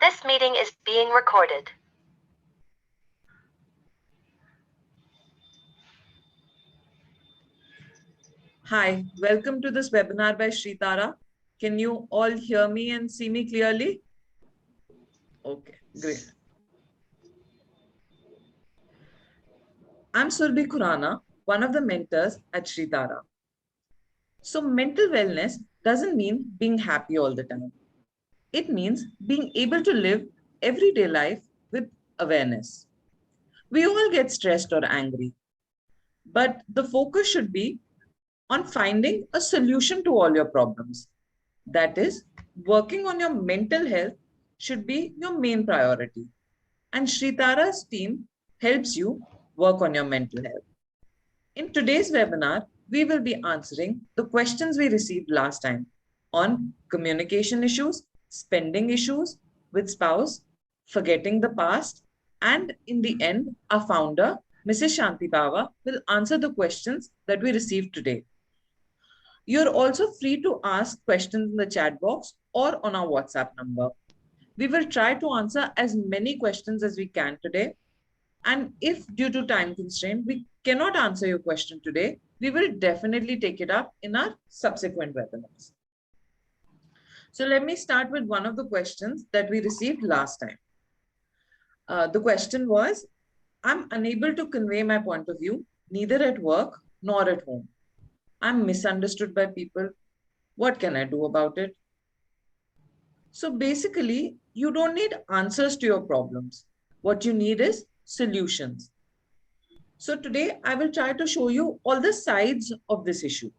This meeting is being recorded. Hi, welcome to this webinar by Sritara. Can you all hear me and see me clearly? Okay, great. I'm Surbhi Khurana, one of the mentors at Sritara. So mental wellness doesn't mean being happy all the time. It means being able to live everyday life with awareness. We all get stressed or angry, but the focus should be on finding a solution to all your problems. That is, working on your mental health should be your main priority. And Sritara's team helps you work on your mental health. In today's webinar, we will be answering the questions we received last time on communication issues, spending issues with spouse, forgetting the past, and in the end, our founder, Mrs. Shanti Bawa, will answer the questions that we received today. You're also free to ask questions in the chat box or on our WhatsApp number. We will try to answer as many questions as we can today. And if due to time constraint, we cannot answer your question today, we will definitely take it up in our subsequent webinars. So let me start with one of the questions that we received last time. The question was, I'm unable to convey my point of view, neither at work nor at home. I'm misunderstood by people. What can I do about it? So basically, you don't need answers to your problems. What you need is solutions. So today I will try to show you all the sides of this issue.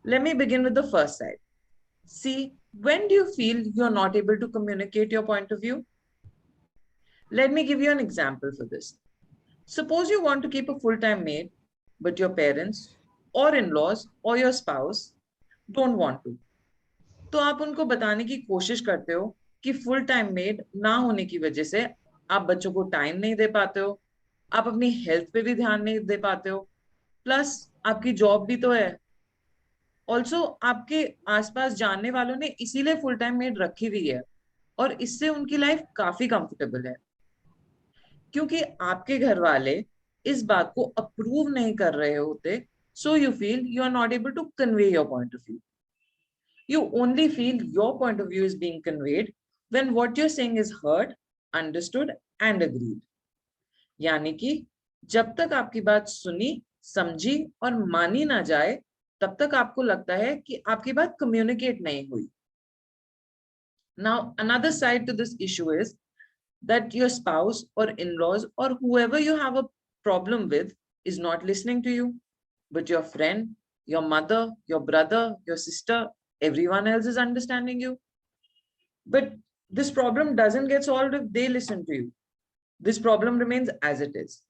Let me begin with the first side. See, when do you feel you're not able to communicate your point of view? Let me give you an example for this. Suppose you want to keep a full-time maid, but your parents or in-laws or your spouse don't want to. तो आप उनको बताने की कोशिश करते हो कि full time made ना होने की वजह से आप बच्चों को टाइम नहीं दे पाते हो, आप अपनी हेल्थ पे भी ध्यान नहीं दे पाते हो, प्लस आपकी जॉब भी तो है, ऑल्सो आपके आसपास जानने वालों ने इसीलिए फुल टाइम मेड रखी हुई है और इससे उनकी लाइफ काफी कंफर्टेबल है, क्योंकि आपके घर वाले इस बात को अप्रूव नहीं कर रहे होते, so you feel you are not able to convey your point of view. You only feel your point of view is being conveyed when what you're saying is heard, understood, and agreed. यानी कि जब तक आपकी बात सुनी, समझी और मानी ना जाए, तब तक आपको लगता है कि आपकी बात communicate नहीं हुई. Now, another side to this issue is that your spouse or in-laws or whoever you have a problem with is not listening to you, but your friend, your mother, your brother, your sister, everyone else is understanding you. But this problem doesn't get solved if they listen to you. This problem remains as it is.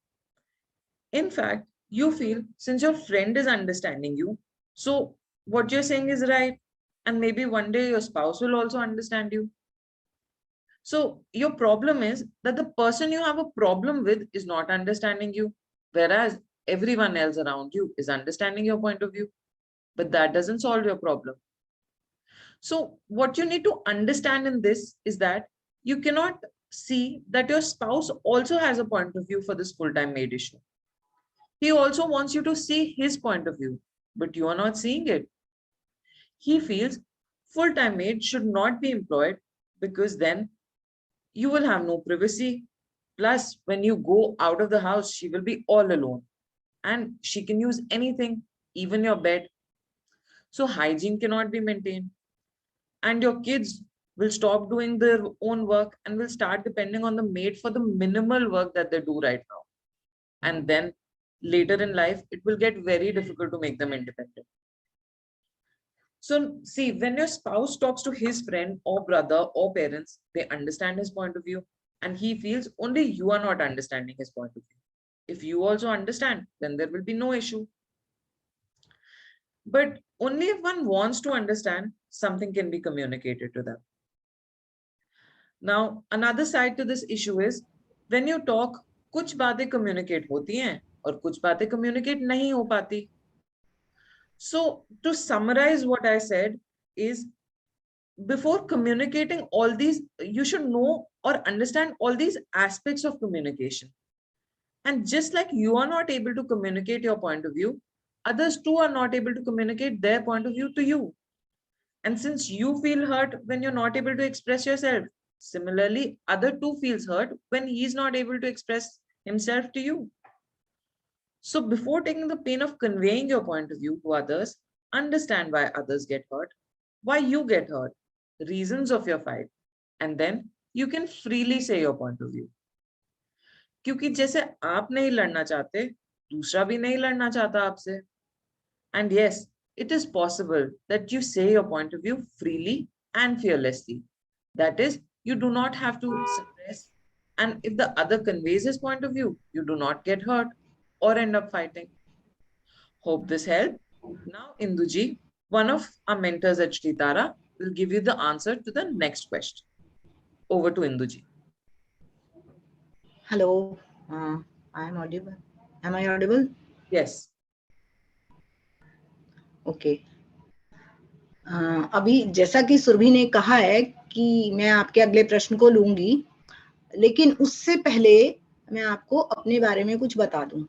In fact, you feel since your friend is understanding you, so what you're saying is right. And maybe one day your spouse will also understand you. So your problem is that the person you have a problem with is not understanding you, whereas everyone else around you is understanding your point of view. But that doesn't solve your problem. So what you need to understand in this is that you cannot see that your spouse also has a point of view for this full-time maid issue. He also wants you to see his point of view, but you are not seeing it. He feels full-time maid should not be employed because then you will have no privacy. Plus, when you go out of the house, she will be all alone and she can use anything, even your bed. So hygiene cannot be maintained. And your kids will stop doing their own work and will start depending on the maid for the minimal work that they do right now. And then later in life, it will get very difficult to make them independent. So see, when your spouse talks to his friend or brother or parents, they understand his point of view and he feels only you are not understanding his point of view. If you also understand, then there will be no issue. But only if one wants to understand, something can be communicated to them. Now, another side to this issue is when you talk, कुछ बातें communicate होती हैं और कुछ बातें communicate नहीं हो पाती. So to summarize what I said is before communicating all these, you should know or understand all these aspects of communication. And just like you are not able to communicate your point of view, others too are not able to communicate their point of view to you. And since you feel hurt when you're not able to express yourself, similarly, other too feels hurt when he's not able to express himself to you. So before taking the pain of conveying your point of view to others, understand why others get hurt, why you get hurt, reasons of your fight, and then you can freely say your point of view. क्योंकि जैसे आप नहीं लड़ना चाहते, दूसरा भी नहीं लड़ना चाहता आपसे. And yes, it is possible that you say your point of view freely and fearlessly. That is, you do not have to suppress. And if the other conveys his point of view, you do not get hurt or end up fighting. Hope this helped. Now, Induji, one of our mentors at Shri Tara, will give you the answer to the next question. Over to Induji. Hello, I am audible. Am I audible? Yes. Okay. अभी जैसा कि सुरभि ने कहा है कि मैं आपके अगले प्रश्न को लूंगी, लेकिन उससे पहले मैं आपको अपने बारे में कुछ बता दूं.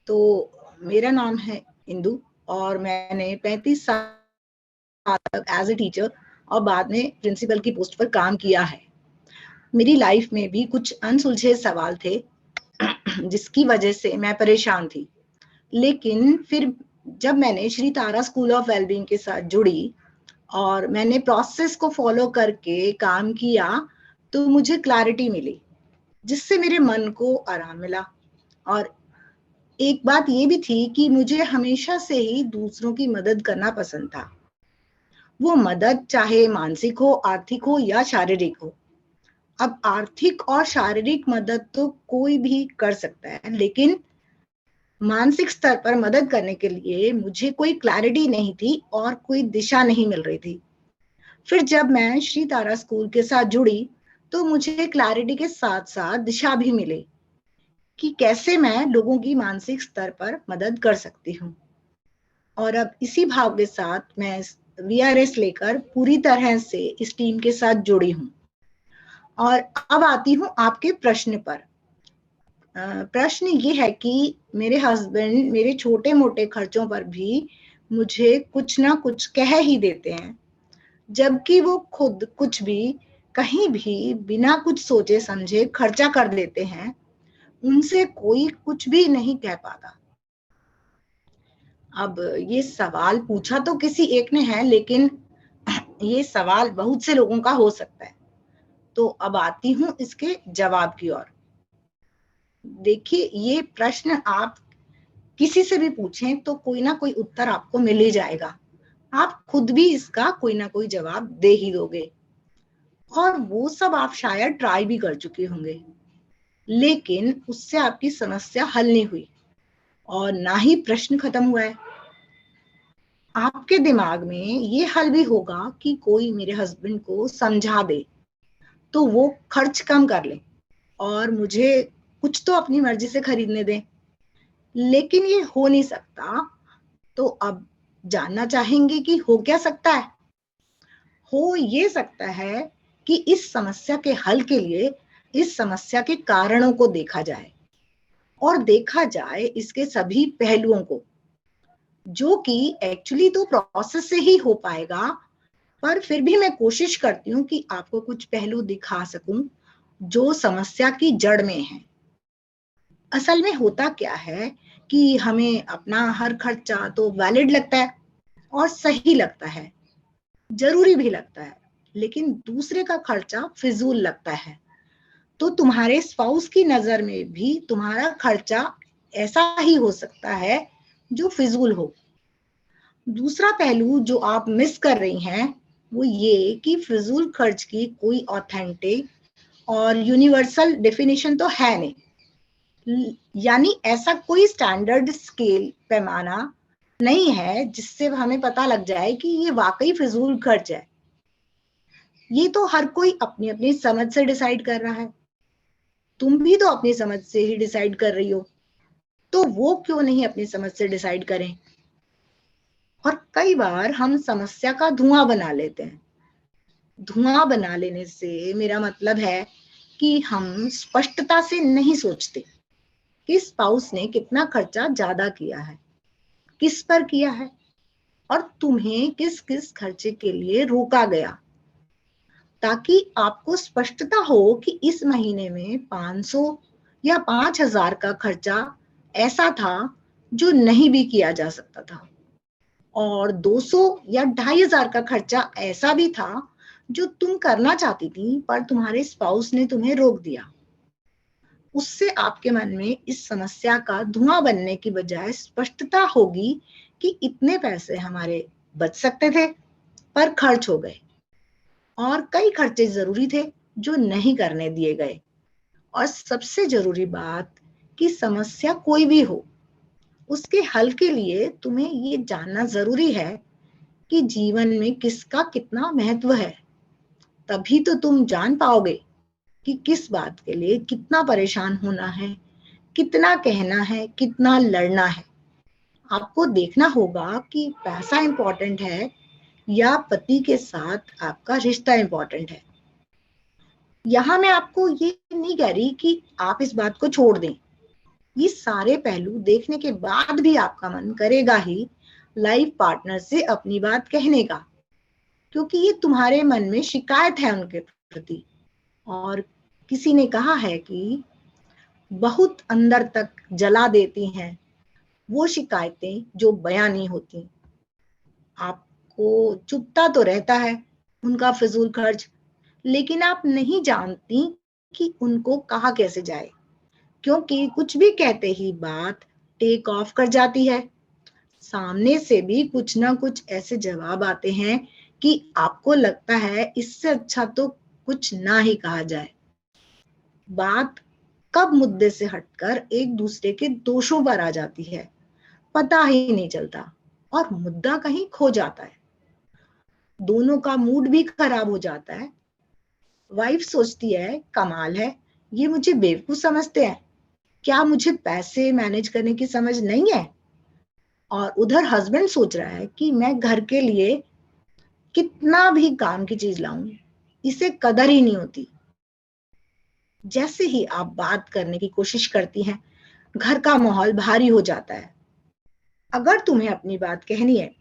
तो मेरा नाम है इंदु और मैंने 35 साल तक एज ए टीचर और बाद में प्रिंसिपल की पोस्ट पर काम किया है. मेरी लाइफ में भी कुछ अनसुलझे सवाल थे जिसकी वजह से मैं परेशान थी. लेकिन फिर जब मैंने Shri Tara school of wellbeing के साथ जुड़ी और मैंने प्रोसेस को फॉलो करके काम किया तो मुझे क्लैरिटी मिली, जिससे मेरे मन को आराम मिला. और एक बात ये भी थी कि मुझे हमेशा से ही दूसरों की मदद करना पसंद था. वो मदद चाहे मानसिक हो, आर्थिक हो या शारीरिक हो. अब आर्थिक और शारीरिक मदद तो कोई भी कर सकता है, लेकिन मानसिक स्तर पर मदद करने के लिए मुझे कोई क्लैरिटी नहीं थी और कोई दिशा नहीं मिल रही थी. फिर जब मैं श्री तारा स्कूल के साथ जुड़ी तो मुझे क्लैरिटी के साथ साथ दिशा भी मिली कि कैसे मैं लोगों की मानसिक स्तर पर मदद कर सकती हूँ. और अब इसी भाव के साथ मैं VRS लेकर पूरी तरह से इस टीम के साथ जुड़ी हूँ. और अब आती हूँ आपके प्रश्न पर. प्रश्न ये है कि मेरे हस्बैंड मेरे छोटे मोटे खर्चों पर भी मुझे कुछ ना कुछ कह ही देते हैं, जबकि वो खुद कुछ भी कहीं भी बिना कुछ सोचे समझे खर्चा कर देते हैं. उनसे कोई कुछ भी नहीं कह पाता. अब ये सवाल पूछा तो किसी एक ने है, लेकिन ये सवाल बहुत से लोगों का हो सकता है. तो अब आती हूँ इसके जवाब की ओर. देखिए, ये प्रश्न आप किसी से भी पूछें तो कोई ना कोई उत्तर आपको मिल ही जाएगा. आप खुद भी इसका कोई ना कोई जवाब दे ही दोगे और वो सब आप शायद ट्राई भी कर चुके होंगे, लेकिन उससे आपकी समस्या हल नहीं हुई और ना ही प्रश्न खत्म हुआ है. आपके दिमाग में ये हल भी होगा कि कोई मेरे हस्बैंड को समझा दे तो वो खर्च कम कर ले और मुझे कुछ तो अपनी मर्जी से खरीदने दें, लेकिन ये हो नहीं सकता. तो अब जानना चाहेंगे कि हो क्या सकता है. हो ये सकता है कि इस समस्या के हल के लिए इस समस्या के कारणों को देखा जाए और देखा जाए इसके सभी पहलुओं को, जो कि एक्चुअली तो प्रोसेस से ही हो पाएगा, पर फिर भी मैं कोशिश करती हूँ कि आपको कुछ पहलू दिखा सकूं जो समस्या की जड़ में है. असल में होता क्या है कि हमें अपना हर खर्चा तो वैलिड लगता है और सही लगता है, जरूरी भी लगता है, लेकिन दूसरे का खर्चा फिजूल लगता है. तो तुम्हारे स्पाउस की नजर में भी तुम्हारा खर्चा ऐसा ही हो सकता है जो फिजूल हो. दूसरा पहलू जो आप मिस कर रही हैं वो ये कि फिजूल खर्च की कोई ऑथेंटिक और यूनिवर्सल डेफिनेशन तो है नहीं. यानी ऐसा कोई स्टैंडर्ड स्केल पैमाना नहीं है जिससे हमें पता लग जाए कि ये वाकई फिजूल खर्च है. ये तो हर कोई अपनी अपनी समझ से डिसाइड कर रहा है. तुम भी तो अपनी समझ से ही डिसाइड कर रही हो, तो वो क्यों नहीं अपनी समझ से डिसाइड करें. और कई बार हम समस्या का धुआं बना लेते हैं धुआं बना लेने से मेरा मतलब है कि हम स्पष्टता से नहीं सोचते कि स्पाउस ने कितना खर्चा ज्यादा किया है, किस पर किया है, और तुम्हें किस किस खर्चे के लिए रोका गया, ताकि आपको स्पष्टता हो कि इस महीने में 500 या 5000 का खर्चा ऐसा था जो नहीं भी किया जा सकता था, और 200 या 2500 का खर्चा ऐसा भी था जो तुम करना चाहती थी पर तुम्हारे स्पाउस ने तुम्हें रोक दिया। उससे आपके मन में इस समस्या का धुआं बनने की बजाय स्पष्टता होगी कि इतने पैसे हमारे बच सकते थे पर खर्च हो गए, और कई खर्चे जरूरी थे जो नहीं करने दिए गए। और सबसे जरूरी बात कि समस्या कोई भी हो, उसके हल के लिए तुम्हें ये जानना जरूरी है कि जीवन में किसका कितना महत्व है। तभी तो तुम जान पाओगे कि किस बात के लिए कितना परेशान होना है, कितना कहना है, कितना लड़ना है। आपको देखना होगा कि पैसा इंपॉर्टेंट है या पति के साथ आपका रिश्ता इंपॉर्टेंट है। यहाँ मैं आपको ये नहीं कह रही कि आप इस बात को छोड़ दें। ये सारे पहलू देखने के बाद भी आपका मन करेगा ही लाइफ पार्टनर से अपनी बात कहने का, क्योंकि ये तुम्हारे मन में शिकायत है उनके प्रति। और किसी ने कहा है कि बहुत अंदर तक जला देती हैं वो शिकायतें जो बयां नहीं होती। आपको चुभता तो रहता है उनका फिजूल खर्च, लेकिन आप नहीं जानती कि उनको कहा कैसे जाए, क्योंकि कुछ भी कहते ही बात टेक ऑफ कर जाती है। सामने से भी कुछ ना कुछ ऐसे जवाब आते हैं कि आपको लगता है इससे अच्छा तो कुछ ना ही कहा जाए। बात कब मुद्दे से हटकर एक दूसरे के दोषों पर आ जाती है पता ही नहीं चलता, और मुद्दा कहीं खो जाता है। दोनों का मूड भी खराब हो जाता है। वाइफ सोचती है कमाल है, ये मुझे बेवकूफ समझते हैं, क्या मुझे पैसे मैनेज करने की समझ नहीं है। और उधर हस्बैंड सोच रहा है कि मैं घर के लिए कितना भी काम की चीज लाऊं, इसे कदर ही नहीं होती। जैसे ही आप बात करने की कोशिश करती हैं, घर का माहौल भारी हो जाता है। अगर तुम्हें अपनी बात कहनी है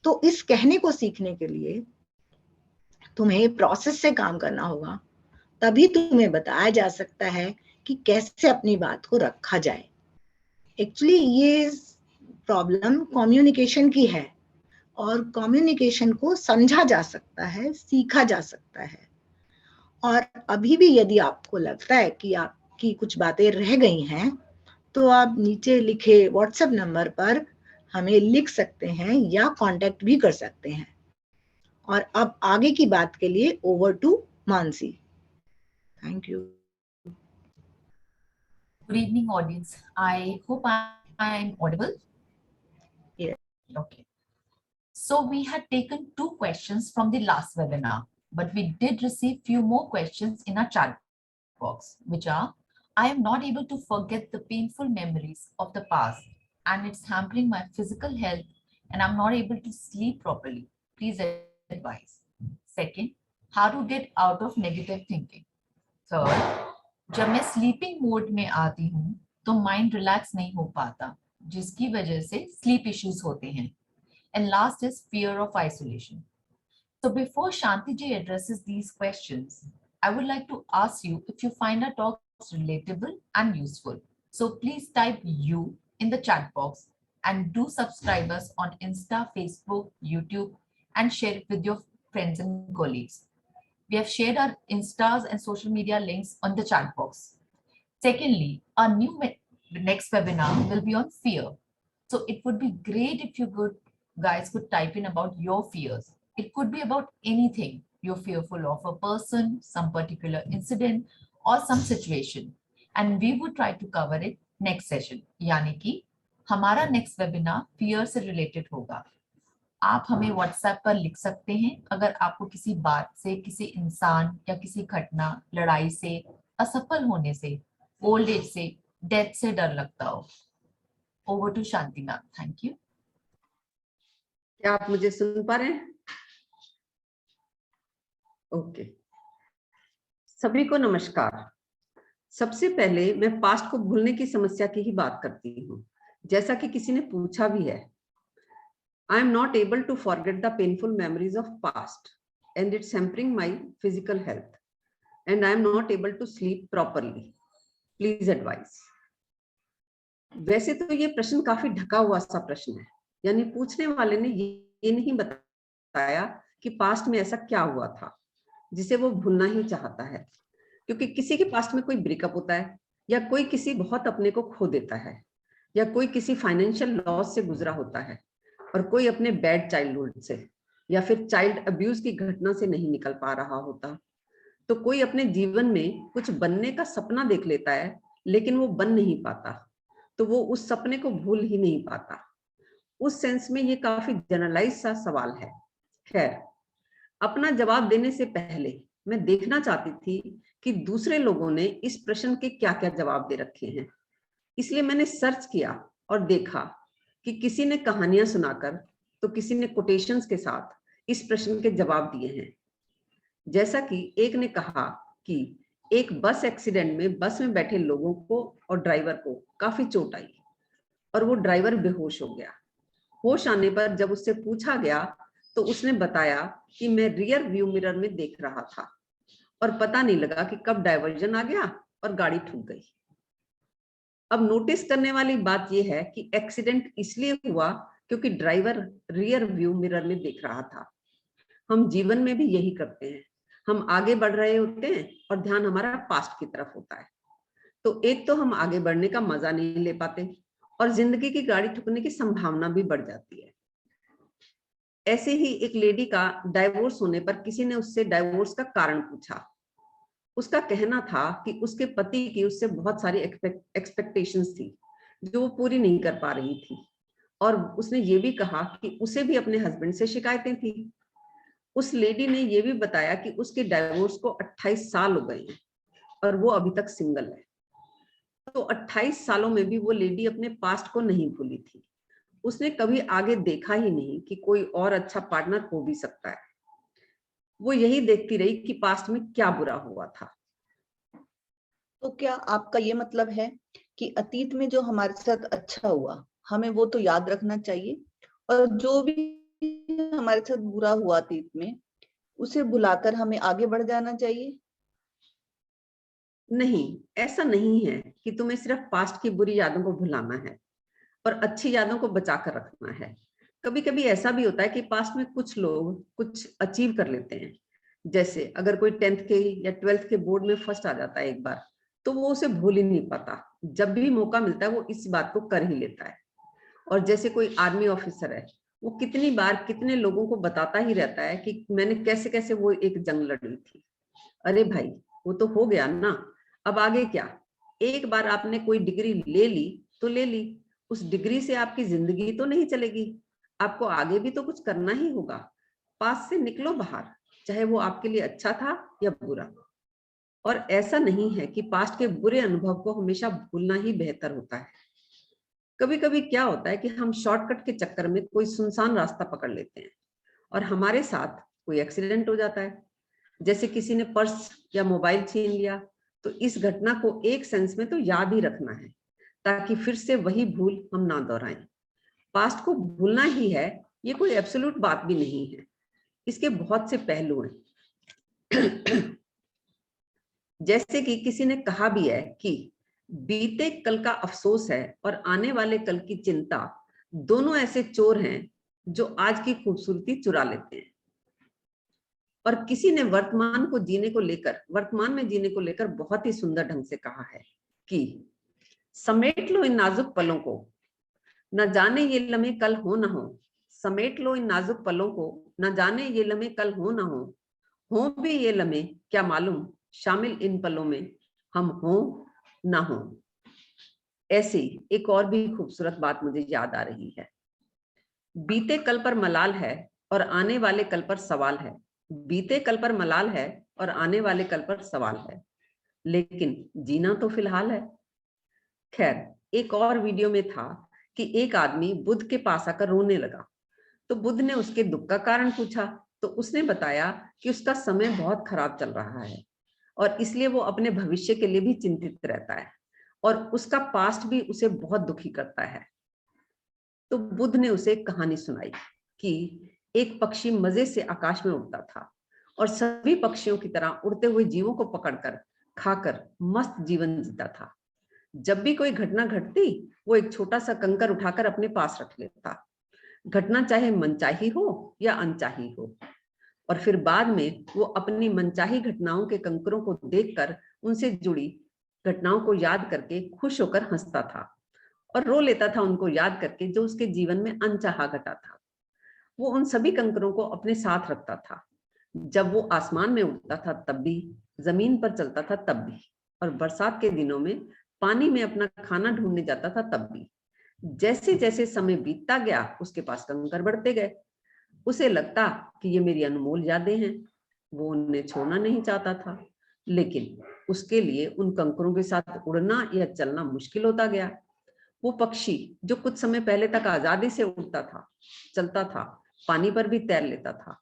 तो इस कहने को सीखने के लिए तुम्हें प्रोसेस से काम करना होगा। तभी तुम्हें बताया जा सकता है कि कैसे अपनी बात को रखा जाए। एक्चुअली ये प्रॉब्लम कम्युनिकेशन की है, और कम्युनिकेशन को समझा जा सकता है, सीखा जा सकता है। और अभी भी यदि आपको लगता है कि आपकी कुछ बातें रह गई हैं, तो आप नीचे लिखे व्हाट्सएप नंबर पर हमें लिख सकते हैं या कांटेक्ट भी कर सकते हैं। और अब आगे की बात के लिए over to Mansi. Thank you. Good evening, audience. I hope I am audible. Yeah. Okay. So we had taken 2 questions from the last webinar, but we did receive few more questions in our chat box, which are, I am not able to forget the painful memories of the past and it's hampering my physical health and I'm not able to sleep properly. Please advise. Second, how to get out of negative thinking. Third, जब मैं sleeping mode में आती हूँ तो mind relax नहीं हो पाता, जिसकी वजह से स्लीप इश्यूज होते हैं. And last is fear of isolation. So before Shanti ji addresses these questions, I would like to ask you if you find our talks relatable and useful. So please type "you" in the chat box and do subscribe us on Insta, Facebook, YouTube, and share it with your friends and colleagues. We have shared our Instas and social media links on the chat box. Secondly, our next webinar will be on fear. So it would be great if you guys could type in about your fears. It could be about anything. You're fearful of a person, some particular incident, or some situation. And we would try to cover it next session. यानी कि हमारा next webinar fear से related होगा. आप हमें WhatsApp पर लिख सकते हैं अगर आपको किसी बात से, किसी इंसान या किसी घटना, लड़ाई से, असफल होने से, ओल्ड एज से, डेथ से डर लगता हो. Over to Shanti ma'am. Thank you. क्या आप मुझे सुन पा रहे हैं? ओके, सभी को नमस्कार। सबसे पहले मैं पास्ट को भूलने की समस्या की ही बात करती हूँ। जैसा कि किसी ने पूछा भी है, I am not able to forget the painful memories of past and it's hampering my physical health and I am not able to sleep properly, please advise. वैसे तो ये प्रश्न काफी ढका हुआ सा प्रश्न है, यानी पूछने वाले ने ये नहीं बताया कि पास्ट में ऐसा क्या हुआ था जिसे वो भूलना ही चाहता है। क्योंकि किसी के पास्ट में कोई ब्रेकअप होता है, या कोई किसी बहुत अपने को खो देता है, या कोई किसी फाइनेंशियल लॉस से गुजरा होता है, और कोई अपने बैड चाइल्डहुड से या फिर चाइल्ड अब्यूज की घटना से नहीं निकल पा रहा होता। तो कोई अपने जीवन में कुछ बनने का सपना देख लेता है, लेकिन वो बन नहीं पाता, तो वो उस सपने को भूल ही नहीं पाता। उस सेंस में ये काफी जनरलाइज सा सवाल है। खैर, अपना जवाब देने से पहले मैं देखना चाहती थी कि दूसरे लोगों ने इस प्रश्न के क्या क्या जवाब दे रखे हैं। इसलिए मैंने सर्च किया और देखा कि किसी ने कहानियां सुनाकर, तो किसी ने कोटेशंस के साथ इस प्रश्न के जवाब दिए हैं। जैसा कि एक ने कहा कि एक बस एक्सीडेंट में बस में बैठे लोगों को और ड्राइवर को काफी चोट आई और वो ड्राइवर बेहोश हो गया। होश आने पर जब उससे पूछा गया तो उसने बताया कि मैं रियर व्यू मिरर में देख रहा था और पता नहीं लगा कि कब डाइवर्जन आ गया और गाड़ी ठुक गई। अब नोटिस करने वाली बात यह है कि एक्सीडेंट इसलिए हुआ क्योंकि ड्राइवर रियर व्यू मिरर में देख रहा था। हम जीवन में भी यही करते हैं, हम आगे बढ़ रहे होते हैं और ध्यान हमारा पास्ट की तरफ होता है। तो एक तो हम आगे बढ़ने का मजा नहीं ले पाते और जिंदगी की गाड़ी ठुकने की संभावना भी बढ़ जाती है। ऐसे ही एक लेडी का डाइवोर्स होने पर किसी ने उससे डाइवोर्स का कारण पूछा। उसका कहना था कि उसके पति की उससे बहुत सारी एक्सपेक्टेशंस थी जो वो पूरी नहीं कर पा रही थी, और उसने ये भी कहा कि उसे भी अपने हस्बैंड से शिकायतें थी। उस लेडी ने ये भी बताया कि उसके डाइवोर्स को 28 साल हो गए हैं और वो अभी तक सिंगल है। तो 28 सालों में भी वो लेडी अपने पास्ट को नहीं भूली थी। उसने कभी आगे देखा ही नहीं कि कोई और अच्छा पार्टनर हो भी सकता है। वो यही देखती रही कि पास्ट में क्या बुरा हुआ था। तो क्या आपका ये मतलब है कि अतीत में जो हमारे साथ अच्छा हुआ हमें वो तो याद रखना चाहिए, और जो भी हमारे साथ बुरा हुआ अतीत में उसे भुलाकर हमें आगे बढ़ जाना चाहिए? नहीं, ऐसा नहीं है कि तुम्हें सिर्फ पास्ट की बुरी यादों को भुलाना है और अच्छी यादों को बचा कर रखना है। कभी कभी ऐसा भी होता है कि पास्ट में कुछ लोग कुछ अचीव कर लेते हैं। जैसे अगर कोई 10th के या 12th के बोर्ड में फर्स्ट आ जाता है एक बार, तो वो उसे भूल ही नहीं पाता। जब भी मौका मिलता है वो इस बात को कर ही लेता है। और जैसे कोई आर्मी ऑफिसर है, वो कितनी बार कितने लोगों को बताता ही रहता है कि मैंने कैसे कैसे वो एक जंग लड़ी थी। अरे भाई, वो तो हो गया ना, अब आगे क्या। एक बार आपने कोई डिग्री ले ली तो ले ली, उस डिग्री से आपकी जिंदगी तो नहीं चलेगी, आपको आगे भी तो कुछ करना ही होगा। पास से निकलो बाहर, चाहे वो आपके लिए अच्छा था या बुरा। और ऐसा नहीं है कि पास्ट के बुरे अनुभव को हमेशा भूलना ही बेहतर होता है। कभी कभी क्या होता है कि हम शॉर्टकट के चक्कर में कोई सुनसान रास्ता पकड़ लेते हैं और हमारे साथ कोई एक्सीडेंट हो जाता है। जैसे किसी ने पर्स या मोबाइल छीन लिया, तो इस घटना को एक सेंस में तो याद ही रखना है ताकि फिर से वही भूल हम ना दोहराएं। पास्ट को भूलना ही है, ये कोई एब्सोल्यूट बात भी नहीं है। इसके बहुत से पहलू हैं। जैसे कि किसी ने कहा भी है कि बीते कल का अफसोस है और आने वाले कल की चिंता दोनों ऐसे चोर हैं जो आज की खूबसूरती चुरा लेते हैं। और किसी ने वर्तमान में जीने को लेकर बहुत ही सुंदर ढंग से कहा है कि समेट लो इन नाजुक पलों को, न जाने ये लम्हे कल हो न हो। समेट लो इन नाजुक पलों को, न जाने ये लम्हे कल हो न हो भी ये लम्हे क्या मालूम, शामिल इन पलों में हम हो ना हो। ऐसी एक और भी खूबसूरत बात मुझे याद आ रही है। बीते कल पर मलाल है और आने वाले कल पर सवाल है। बीते कल पर मलाल है और आने वाले कल पर सवाल है, लेकिन जीना तो फिलहाल है। खैर, एक और वीडियो में था कि एक आदमी बुद्ध के पास आकर रोने लगा, तो बुद्ध ने उसके दुख का कारण पूछा तो उसने बताया कि उसका समय बहुत खराब चल रहा है और इसलिए वो अपने भविष्य के लिए भी चिंतित रहता है और उसका पास्ट भी उसे बहुत दुखी करता है। तो बुद्ध ने उसे एक कहानी सुनाई कि एक पक्षी मजे से आकाश में उड़ता था और सभी पक्षियों की तरह उड़ते हुए जीवों को पकड़कर खाकर मस्त जीवन जीता था। जब भी कोई घटना घटती, वो एक छोटा सा कंकर उठाकर अपने पास रख लेता, घटना चाहे मनचाही हो या अनचाही हो। और फिर बाद में वो अपनी मनचाही घटनाओं के कंकरों को देखकर उनसे जुड़ी घटनाओं को याद करके खुश होकर हंसता था और रो लेता था उनको याद करके जो उसके जीवन में अनचाहा घटा था। वो उन सभी कंकरों को अपने साथ रखता था। जब वो आसमान में उड़ता था तब भी, जमीन पर चलता था तब भी, और बरसात के दिनों में पानी में अपना खाना ढूंढने जाता था तब भी। जैसे जैसे समय बीतता गया उसके पास कंकर बढ़ते गए। उसे लगता कि ये मेरी अनमोल यादें हैं। वो उन्हें छोड़ना नहीं चाहता था, लेकिन उसके लिए उन कंकरों के साथ उड़ना या चलना मुश्किल होता गया। वो पक्षी जो कुछ समय पहले तक आजादी से उड़ता था, चलता था, पानी पर भी तैर लेता था,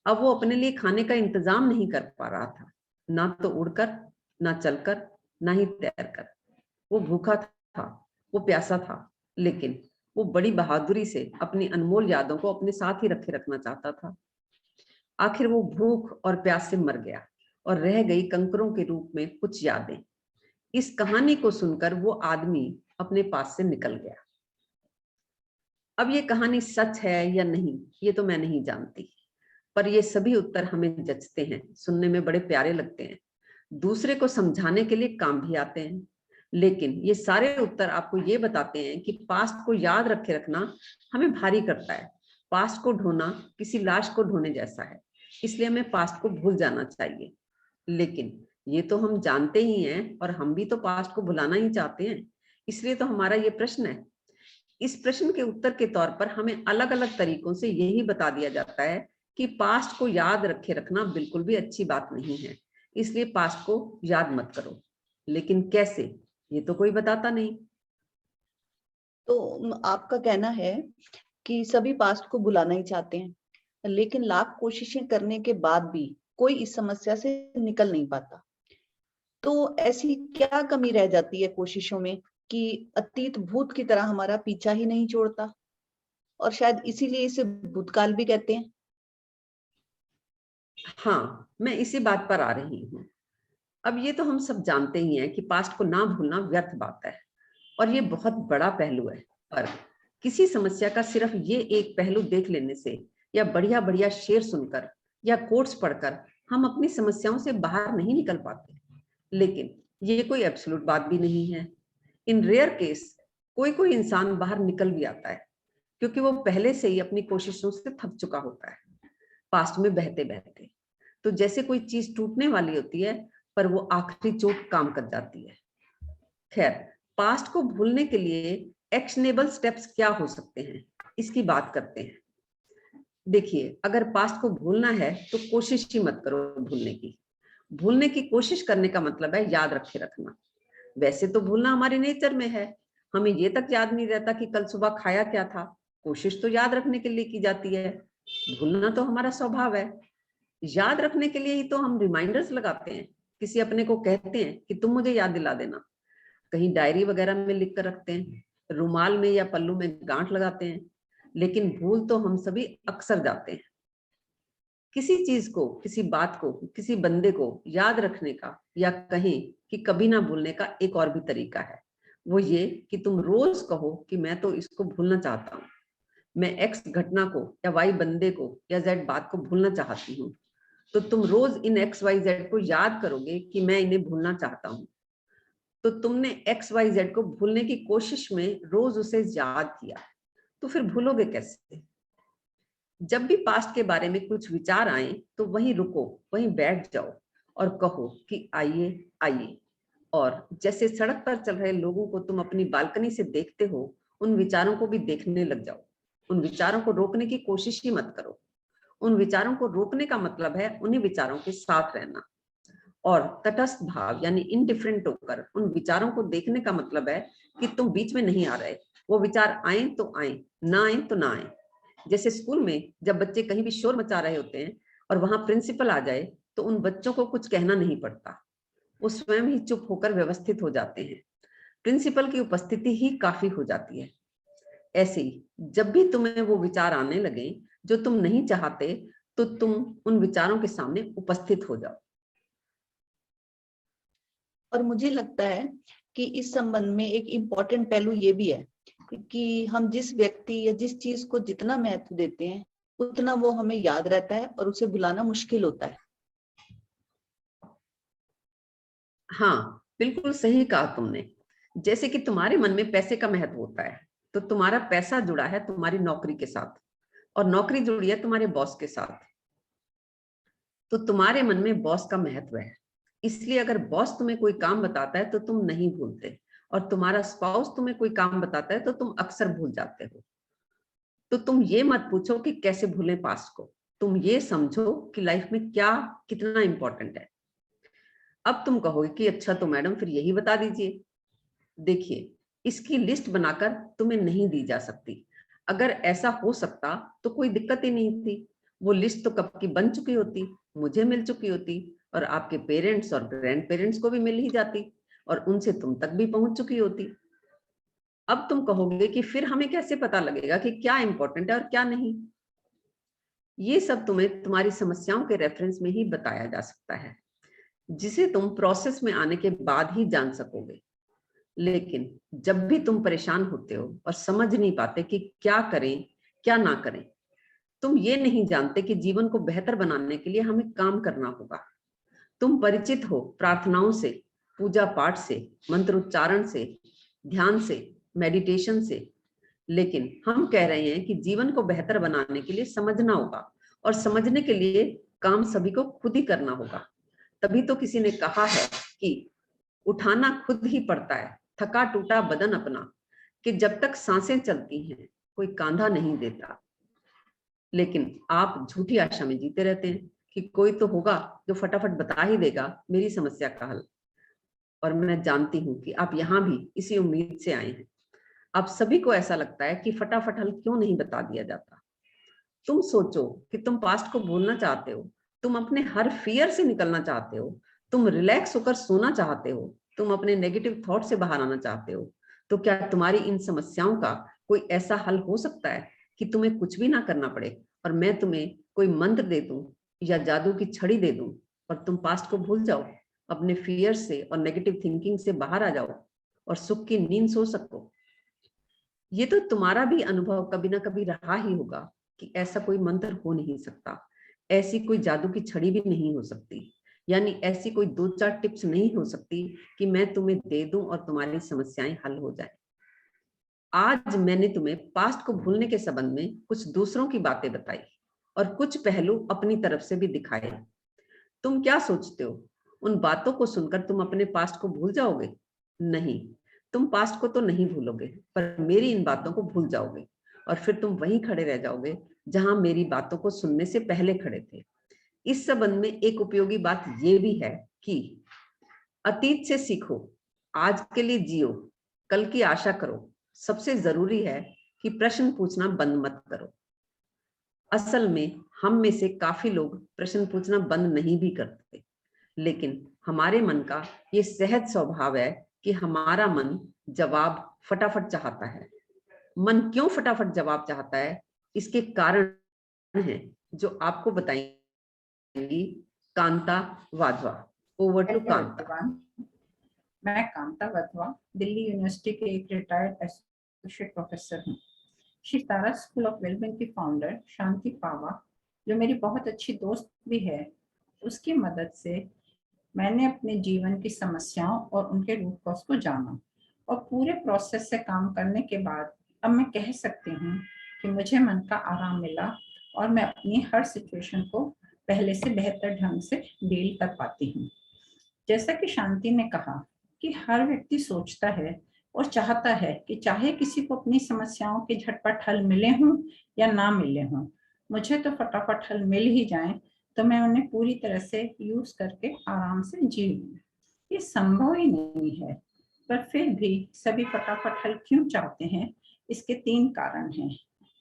अब वो अपने लिए खाने का इंतजाम नहीं कर पा रहा था, ना तो उड़कर, ना चलकर, ना ही तैरकर। वो भूखा था, वो प्यासा था, लेकिन वो बड़ी बहादुरी से अपनी अनमोल यादों को अपने साथ ही रखे रखना चाहता था। आखिर वो भूख और प्यास से मर गया और रह गई कंकरों के रूप में कुछ यादें। इस कहानी को सुनकर वो आदमी अपने पास से निकल गया। अब ये कहानी सच है या नहीं, ये तो मैं नहीं जानती, पर ये सभी उत्तर हमें जचते हैं, सुनने में बड़े प्यारे लगते हैं, दूसरे को समझाने के लिए काम भी आते हैं। लेकिन ये सारे उत्तर आपको ये बताते हैं कि पास्ट को याद रखे रखना हमें भारी करता है। पास्ट को ढोना किसी लाश को ढोने जैसा है, इसलिए हमें पास्ट को भूल जाना चाहिए। लेकिन ये तो हम जानते ही हैं और हम भी तो पास्ट को भुलाना ही चाहते हैं, इसलिए तो हमारा ये प्रश्न है। इस प्रश्न के उत्तर के तौर पर हमें अलग अलग तरीकों से यही बता दिया जाता है कि पास्ट को याद रखे रखना बिल्कुल भी अच्छी बात नहीं है, इसलिए पास्ट को याद मत करो। लेकिन कैसे, ये तो कोई बताता नहीं। तो आपका कहना है कि सभी पास्ट को भुलाना ही चाहते हैं, लेकिन लाख कोशिशें करने के बाद भी कोई इस समस्या से निकल नहीं पाता। तो ऐसी क्या कमी रह जाती है कोशिशों में कि अतीत भूत की तरह हमारा पीछा ही नहीं छोड़ता, और शायद इसीलिए इसे भूतकाल भी कहते हैं। हाँ, मैं इसी बात पर आ रही हूँ। अब ये तो हम सब जानते ही हैं कि पास्ट को ना भूलना व्यर्थ बात है और ये बहुत बड़ा पहलू है। पर किसी समस्या का सिर्फ ये एक पहलू देख लेने से या बढ़िया बढ़िया शेर सुनकर या कोट्स पढ़कर हम अपनी समस्याओं से बाहर नहीं निकल पाते। लेकिन ये कोई एब्सोल्यूट बात भी नहीं है। इन रेयर केस कोई कोई इंसान बाहर निकल भी आता है, क्योंकि वो पहले से ही अपनी कोशिशों से थक चुका होता है पास्ट में बहते बहते। तो जैसे कोई चीज टूटने वाली होती है पर वो आखिरी चोट काम कर जाती है। खैर, पास्ट को भूलने के लिए एक्शनेबल स्टेप्स क्या हो सकते हैं, इसकी बात करते हैं। देखिए, अगर पास्ट को भूलना है तो कोशिश ही मत करो भूलने की। भूलने की कोशिश करने का मतलब है याद रखे रखना। वैसे तो भूलना हमारे नेचर में है, हमें ये तक याद नहीं रहता कि कल सुबह खाया क्या था। कोशिश तो याद रखने के लिए की जाती है, भूलना तो हमारा स्वभाव है। याद रखने के लिए ही तो हम रिमाइंडर्स लगाते हैं, किसी अपने को कहते हैं कि तुम मुझे याद दिला देना, कहीं डायरी वगैरह में लिख कर रखते हैं, रुमाल में या पल्लू में गांठ लगाते हैं। लेकिन भूल तो हम सभी अक्सर जाते हैं। किसी चीज को, किसी बात को, किसी बंदे को याद रखने का या कहें कि कभी ना भूलने का एक और भी तरीका है। वो ये कि तुम रोज कहो कि मैं तो इसको भूलना चाहता हूँ, मैं एक्स घटना को या वाई बंदे को या जेड बात को भूलना चाहती हूँ। तो तुम रोज इन एक्स वाई जेड को याद करोगे कि मैं इन्हें भूलना चाहता हूँ। तो तुमने एक्स वाई जेड को भूलने की कोशिश में रोज उसे याद किया, तो फिर भूलोगे कैसे? जब भी पास्ट के बारे में कुछ विचार आए तो वहीं रुको, वहीं बैठ जाओ और कहो कि आइए आइए। और जैसे सड़क पर चल रहे लोगों को तुम अपनी बालकनी से देखते हो, उन विचारों को भी देखने लग जाओ। उन विचारों को रोकने की कोशिश ही मत करो। उन विचारों को रोकने का मतलब है उन्हीं विचारों के साथ रहना। और तटस्थ भाव यानी इनडिफरेंट होकर उन विचारों को देखने का मतलब है कि तुम बीच में नहीं आ रहे। वो विचार आए तो आए, ना आए तो ना आए। जैसे स्कूल में जब बच्चे कहीं भी शोर मचा रहे होते हैं और वहां प्रिंसिपल आ जाए तो उन बच्चों को कुछ कहना नहीं पड़ता, वो स्वयं ही चुप होकर व्यवस्थित हो जाते हैं। प्रिंसिपल की उपस्थिति ही काफी हो जाती है। ऐसे ही जब भी तुम्हें वो विचार आने लगे जो तुम नहीं चाहते, तो तुम उन विचारों के सामने उपस्थित हो जाओ। और मुझे लगता है कि इस संबंध में एक इम्पोर्टेंट पहलू ये भी है कि हम जिस व्यक्ति या जिस चीज को जितना महत्व देते हैं उतना वो हमें याद रहता है और उसे भुलाना मुश्किल होता है। हाँ, बिल्कुल सही कहा तुमने। जैसे कि तुम्हारे मन में पैसे का महत्व होता है, तो तुम्हारा पैसा जुड़ा है तुम्हारी नौकरी के साथ और नौकरी जुड़ी है तुम्हारे बॉस के साथ, तो तुम्हारे मन में बॉस का महत्व है। इसलिए अगर बॉस तुम्हें कोई काम बताता है तो तुम नहीं भूलते, और तुम्हारा स्पाउस तुम्हें कोई काम बताता है तो तुम अक्सर भूल जाते हो। तो तुम ये मत पूछो कि कैसे भूलें पास्ट को, तुम ये समझो कि लाइफ में क्या कितना इंपॉर्टेंट है। अब तुम कहोगे कि अच्छा तो मैडम फिर यही बता दीजिए। देखिए, इसकी लिस्ट बनाकर तुम्हें नहीं दी जा सकती। अगर ऐसा हो सकता तो कोई दिक्कत ही नहीं थी, वो लिस्ट तो कब की बन चुकी होती, मुझे मिल चुकी होती, और आपके पेरेंट्स और ग्रैंड पेरेंट्स को भी मिल ही जाती, और उनसे तुम तक भी पहुंच चुकी होती। अब तुम कहोगे कि फिर हमें कैसे पता लगेगा कि क्या इंपॉर्टेंट है और क्या नहीं। ये सब तुम्हें तुम्हारी समस्याओं के रेफरेंस में ही बताया जा सकता है, जिसे तुम प्रोसेस में आने के बाद ही जान सकोगे। लेकिन जब भी तुम परेशान होते हो और समझ नहीं पाते कि क्या करें क्या ना करें, तुम ये नहीं जानते कि जीवन को बेहतर बनाने के लिए हमें काम करना होगा। तुम परिचित हो प्रार्थनाओं से, पूजा पाठ से, मंत्रोच्चारण से, ध्यान से, मेडिटेशन से, लेकिन हम कह रहे हैं कि जीवन को बेहतर बनाने के लिए समझना होगा, और समझने के लिए काम सभी को खुद ही करना होगा। तभी तो किसी ने कहा है कि उठाना खुद ही पड़ता है थका टूटा बदन अपना, कि जब तक सांसें चलती हैं कोई कांधा नहीं देता। लेकिन आप झूठी आशा में जीते रहते हैं कि कोई तो होगा जो फटाफट बता ही देगा मेरी समस्या का हल। और मैं जानती हूं कि आप यहाँ भी इसी उम्मीद से आए हैं। आप सभी को ऐसा लगता है कि फटाफट हल क्यों नहीं बता दिया जाता। तुम सोचो कि तुम पास्ट को भूलना चाहते हो, तुम अपने हर फियर से निकलना चाहते हो, तुम रिलैक्स होकर सोना चाहते हो, तुम अपने नेगेटिव थॉट से बाहर आना चाहते हो। तो क्या तुम्हारी इन समस्याओं का कोई ऐसा हल हो सकता है कि तुम्हें कुछ भी ना करना पड़े और मैं तुम्हें कोई मंत्र दे दूं या जादू की छड़ी दे दूं और तुम पास्ट को भूल जाओ, अपने फियर से और नेगेटिव थिंकिंग से बाहर आ जाओ और सुख की नींद सो सको? ये तो तुम्हारा भी अनुभव कभी ना कभी रहा ही होगा कि ऐसा कोई मंत्र हो नहीं सकता, ऐसी कोई जादू की छड़ी भी नहीं हो सकती, यानी ऐसी कोई 2-4 टिप्स नहीं हो सकती कि मैं तुम्हें दे दूं और तुम्हारी समस्याएं हल हो जाए। आज मैंने तुम्हें पास्ट को भूलने के संबंध में कुछ दूसरों की बातें बताई और कुछ पहलू अपनी तरफ से भी दिखाए। तुम क्या सोचते हो, उन बातों को सुनकर तुम अपने पास्ट को भूल जाओगे? नहीं, तुम पास्ट को तो नहीं भूलोगे, पर मेरी इन बातों को भूल जाओगे और फिर तुम वहीं खड़े रह जाओगे जहां मेरी बातों को सुनने से पहले खड़े थे। इस संबंध में एक उपयोगी बात यह भी है कि अतीत से सीखो, आज के लिए जियो, कल की आशा करो। सबसे जरूरी है कि प्रश्न पूछना बंद मत करो। असल में हम में से काफी लोग प्रश्न पूछना बंद नहीं भी करते, लेकिन हमारे मन का ये सहज स्वभाव है कि हमारा मन जवाब फटाफट चाहता है। मन क्यों फटाफट जवाब चाहता है, इसके कारण है जो आपको बताएंगी कांता वाधवा। Over to Kanta. मैं कांता वाधवा दिल्ली यूनिवर्सिटी के एक रिटायर्ड एसोसिएट प्रोफेसर हूँ। सितारा स्कूल ऑफ वेलबींग की फाउंडर शांति पावा, जो मेरी बहुत अच्छी दोस्त भी है, उसकी मदद से मैंने अपने जीवन की समस्याओं और उनके रूट कॉज को जाना, और पूरे प्रोसेस से काम करने के बाद अब मैं कह सकती हूँ कि मुझे मन का आराम मिला और मैं अपनी हर सिचुएशन को पहले से बेहतर ढंग से डील कर पाती हूँ। जैसा कि शांति ने कहा कि हर व्यक्ति सोचता है और चाहता है कि चाहे किसी को अपनी समस्याओं के झटपट हल मिले हों या ना मिले हों, मुझे तो फटाफट हल मिल ही जाए तो मैं उन्हें पूरी तरह से यूज करके आराम से जी लूं। ये संभव ही नहीं है, पर फिर भी सभी फटाफट हल क्यों चाहते हैं? इसके 3 कारण हैं।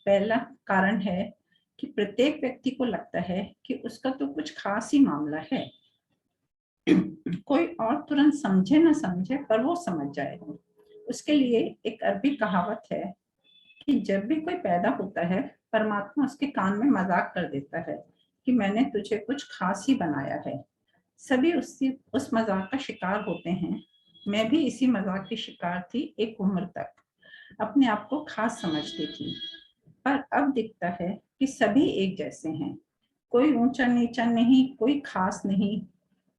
पहला कारण है कि प्रत्येक व्यक्ति को लगता है कि उसका तो कुछ खास ही मामला है, कोई और तुरंत समझे न समझे पर वो समझ जाएगा। उसके लिए एक अरबी कहावत है कि जब भी कोई पैदा होता है परमात्मा उसके कान में मजाक कर देता है कि मैंने तुझे कुछ खास ही बनाया है। सभी उस मजाक का शिकार होते हैं। मैं भी इसी मजाक की शिकार थी एक उम्र तक, अपने आप को खास समझती थी, पर अब दिखता है कि सभी एक जैसे हैं, कोई ऊंचा नीचा नहीं, कोई खास नहीं।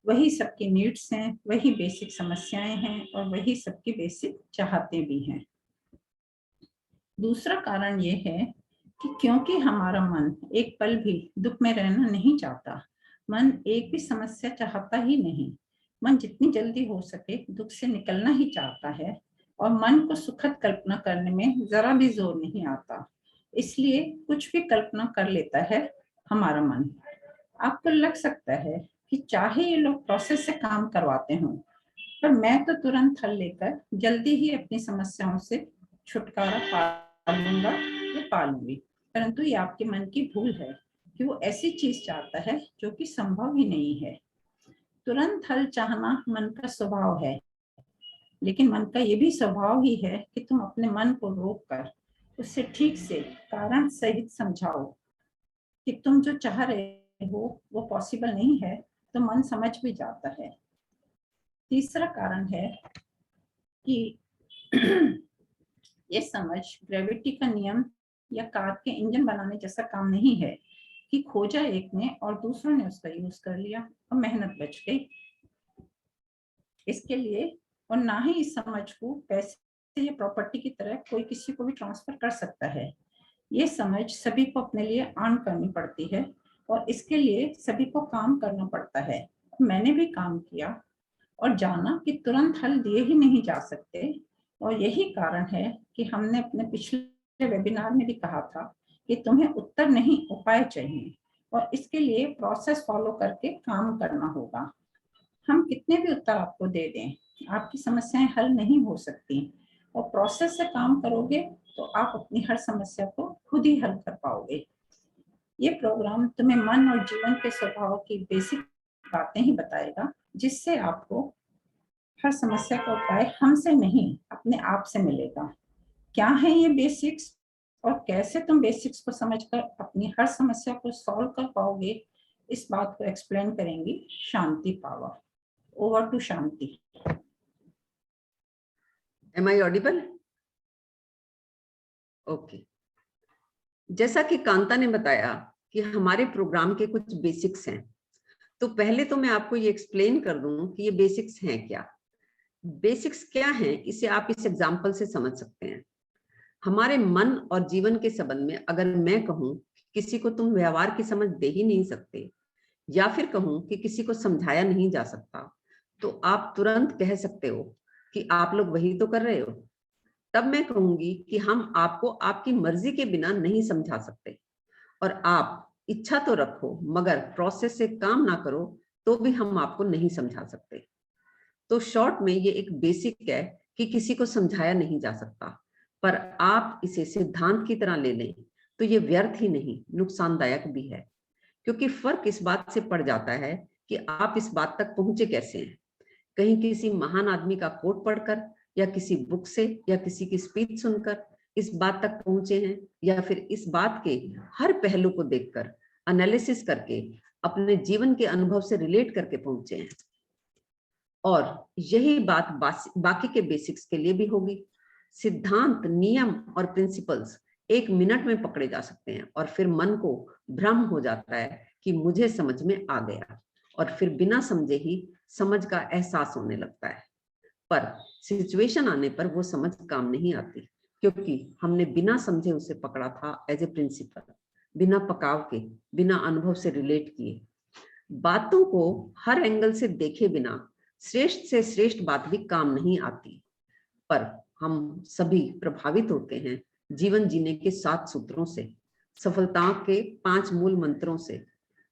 वही सबकी नीड्स हैं, वही बेसिक समस्याएं हैं और वही सबकी बेसिक चाहतें भी हैं। दूसरा कारण ये है कि क्योंकि हमारा मन एक पल भी दुख में रहना नहीं चाहता, मन एक भी समस्या चाहता ही नहीं, मन जितनी जल्दी हो सके दुख से निकलना ही चाहता है और मन को सुखद कल्पना करने में जरा भी जोर नहीं आता, इसलिए कुछ भी कल्पना कर लेता है हमारा मन। आपको लग सकता है कि चाहे ये लोग प्रोसेस से काम करवाते हों, पर मैं तो तुरंत हल लेकर जल्दी ही अपनी समस्याओं से छुटकारा पा लूंगा या पा लूंगी। परंतु ये आपके मन की भूल है कि वो ऐसी चीज चाहता है जो कि संभव ही नहीं है। तुरंत हल चाहना मन का स्वभाव है, लेकिन मन का ये भी स्वभाव ही है कि तुम अपने मन को रोक कर उससे ठीक से कारण सहित समझाओ कि तुम जो चाह रहे हो वो पॉसिबल नहीं है, तो मन समझ भी जाता है। तीसरा कारण है कि ये समझ ग्रेविटी का नियम या कार के इंजन बनाने जैसा काम नहीं है कि खोजा एक ने और दूसरों ने उसका यूज कर लिया और मेहनत बच गई। इसके लिए और ना ही इस समझ को पैसे या प्रॉपर्टी की तरह कोई किसी को भी ट्रांसफर कर सकता है। ये समझ सभी को अपने लिए अर्न करनी पड़ती है और इसके लिए सभी को काम करना पड़ता है। मैंने भी काम किया और जाना कि तुरंत हल दिए ही नहीं जा सकते, और यही कारण है कि हमने अपने पिछले वेबिनार में भी कहा था कि तुम्हें उत्तर नहीं उपाय चाहिए और इसके लिए प्रोसेस फॉलो करके काम करना होगा। हम कितने भी उत्तर आपको दे दें, आपकी समस्याएं हल नहीं हो सकती, और प्रोसेस से काम करोगे तो आप अपनी हर समस्या को खुद ही हल कर पाओगे। ये प्रोग्राम तुम्हें मन और जीवन के स्वभाव की बेसिक बातें ही बताएगा, जिससे आपको हर समस्या का उपाय हमसे नहीं अपने आप से मिलेगा। क्या है ये बेसिक्स और कैसे तुम बेसिक्स को समझकर अपनी हर समस्या को सॉल्व कर पाओगे, इस बात को एक्सप्लेन करेंगी Shanti Pawa. Over to Shanti. Am I audible? Okay. जैसा कि कांता ने बताया कि हमारे प्रोग्राम के कुछ बेसिक्स हैं, तो पहले तो मैं आपको ये एक्सप्लेन कर दूं कि ये बेसिक्स हैं क्या। बेसिक्स क्या हैं, इसे आप इस एग्जाम्पल से समझ सकते हैं। हमारे मन और जीवन के संबंध में अगर मैं कहूं किसी को तुम व्यवहार की समझ दे ही नहीं सकते, या फिर कहूं कि किसी को समझाया नहीं जा सकता, तो आप तुरंत कह सकते हो कि आप लोग वही तो कर रहे हो। तब मैं कहूंगी कि हम आपको आपकी मर्जी के बिना नहीं समझा सकते, और आप इच्छा तो रखो मगर प्रोसेस से काम ना करो तो भी हम आपको नहीं समझा सकते। तो शॉर्ट में ये एक बेसिक है कि किसी को समझाया नहीं जा सकता, पर आप इसे सिद्धांत की तरह ले लें तो ये व्यर्थ ही नहीं, नुकसानदायक भी है, क्योंकि फर्क इस बात से पड़ जाता है कि आप इस बात तक पहुंचे कैसे हैं। कहीं किसी महान आदमी का कोट पढ़कर, या किसी बुक से, या किसी की स्पीच सुनकर इस बात तक पहुंचे हैं, या फिर इस बात के हर पहलू को देखकर एनालिसिस करके अपने जीवन के अनुभव से रिलेट करके पहुंचे हैं। और यही बात बाकी के बेसिक्स के लिए भी होगी। सिद्धांत, नियम और प्रिंसिपल्स 1 मिनट में पकड़े जा सकते हैं और फिर मन को भ्रम हो जाता है कि मुझे समझ में आ गया, और फिर बिना समझे ही समझ का एहसास होने लगता है। पर सिचुएशन आने पर वो समझ काम नहीं आती, क्योंकि हमने बिना समझे उसे पकड़ा था एज ए प्रिंसिपल, बिना पकाव के, बिना अनुभव से रिलेट किए। बातों को हर एंगल से देखे बिना श्रेष्ठ से श्रेष्ठ बात भी काम नहीं आती। पर हम सभी प्रभावित होते हैं जीवन जीने के 7 सूत्रों से, सफलताओं के 5 मूल मंत्रों से,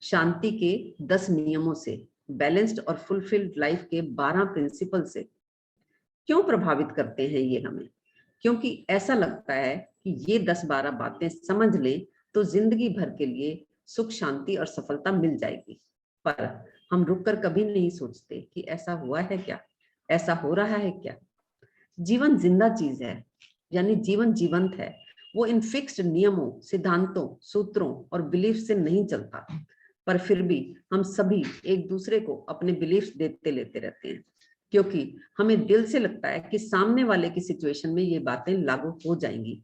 शांति के 10 नियमों से, बैलेंस्ड और फुलफिल्ड लाइफ के 12 प्रिंसिपल से। क्यों प्रभावित करते हैं ये हमें? क्योंकि ऐसा लगता है कि ये 10-12 बातें समझ ले तो जिंदगी भर के लिए सुख, शांति और सफलता मिल जाएगी। पर हम रुककर कभी नहीं सोचते कि ऐसा हुआ है क्या, ऐसा हो रहा है क्या। जीवन जिंदा चीज है, यानी जीवन जीवंत है। वो इन फिक्स्ड नियमों, सिद्धांतों, सूत्रों और बिलीफ से नहीं चलता। पर फिर भी हम सभी एक दूसरे को अपने बिलीफ देते लेते रहते हैं, क्योंकि हमें दिल से लगता है कि सामने वाले की सिचुएशन में ये बातें लागू हो जाएंगी।